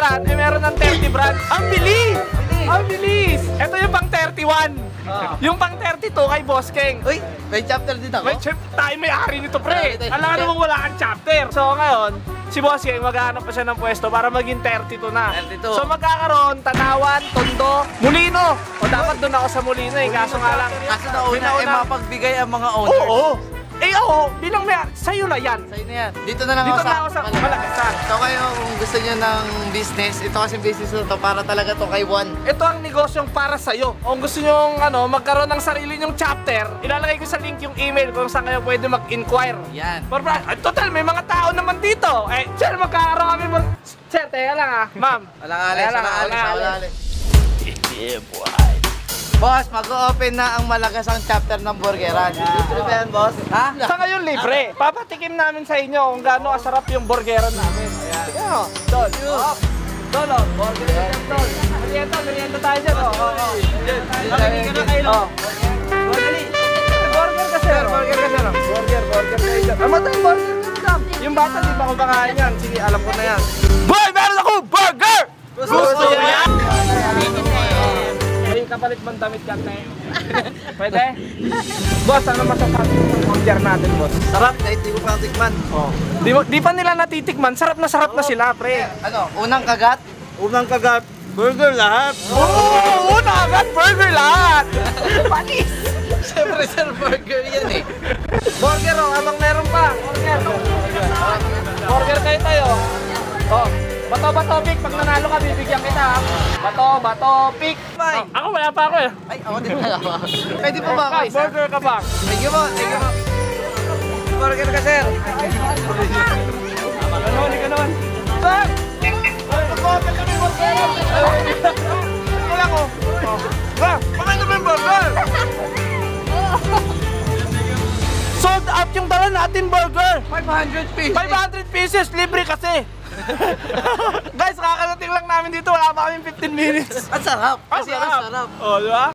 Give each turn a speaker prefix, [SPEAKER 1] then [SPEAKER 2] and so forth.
[SPEAKER 1] burgeran, eh meron ng 30 brand. Ang bilis! Ang bilis! Ito yung pang 31. Yung pang 32 kay Boss King.
[SPEAKER 2] Uy, may chapter din ako.
[SPEAKER 1] May chip, tayo may-ari nito, pre. Alam ka namang wala kang chapter. So ngayon, si Boss King maghahanap pa siya ng pwesto para maging 32 na.
[SPEAKER 2] 32.
[SPEAKER 1] So magkakaroon, Tanawan, Tondo, Molino. O dapat doon ako sa Molino eh, kaso nga lang.
[SPEAKER 2] Kaso nauna ay mapagbigay ang mga owners.
[SPEAKER 1] Oo. Eh oo, bilang may, sa'yo na yan.
[SPEAKER 2] Sa'yo na yan. Dito na lang
[SPEAKER 1] Dito
[SPEAKER 2] ako
[SPEAKER 1] na ako sa Malagasan.
[SPEAKER 2] So kayo, kung gusto nyo ng business, ito kasi business na to para talaga to kay Juan.
[SPEAKER 1] Ito ang negosyong para sa'yo. Kung gusto nyo magkaroon ng sarili nyong chapter, ilalagay ko sa link yung email kung saan kayo pwede mag-inquire.
[SPEAKER 2] Yan.
[SPEAKER 1] Total, may mga tao naman dito. Eh, sir, magkakaroon kami Sir, teka lang ma'am.
[SPEAKER 2] Walang alis.
[SPEAKER 1] Yeah, boy.
[SPEAKER 2] Boss, mag-open na ang Malagasang chapter ng burgeran. Libre ba yan, boss? Ha?
[SPEAKER 1] Sa ngayon, libre. Papatikim namin sa inyo kung gaano kasarap yung burgeran namin. Ayan. Tingnan mo. Tol. Tol, burger yan, tol. Merienda tayo dyan, Makinig ka na kayo, Burger ka, sir. Burger tayo dyan. Ama tayo, burger ka lang. Yung bata, di ba ko bakain yan? Sige, alam ko na yan. Boy, meron ako burger! Gusto yan! May kapalit mong damit ka, Pwede? Boss, ano masasabi mo ng order natin, boss?
[SPEAKER 2] Sarap, kahit di ko pa tikman.
[SPEAKER 1] Oh. Di pa nila natitikman, sarap na sila, pre.
[SPEAKER 2] Ano, unang kagat?
[SPEAKER 3] Unang kagat, burger lahat.
[SPEAKER 1] Oo, unang kagat, burger lahat. Panis!
[SPEAKER 2] Siyempre, sir, burger yan eh.
[SPEAKER 1] Burger, habang meron pa. Burger kayo tayo. Oh, bato, pick. Pag nanalo ka, bibigyan kita. Bato, pick. Ako, wala pa ako eh.
[SPEAKER 2] Ay, ako din pala ba? Pwede pa ba ako isa?
[SPEAKER 1] Burger ka ba?
[SPEAKER 2] Thank you po. Burger ka, sir.
[SPEAKER 1] Ganon, ganon. Sir! Mag-open kami burger! Wala ko. Pakain kami burger! Sold out yung dala natin burger!
[SPEAKER 2] 500 pieces.
[SPEAKER 1] 500 pieces, libre kasi! Guys, kakarating lang namin dito, wala pa kami 15 minutes.
[SPEAKER 2] Ang sarap.
[SPEAKER 1] Ang
[SPEAKER 2] Kasi ang sarap.
[SPEAKER 1] Oh, di ba?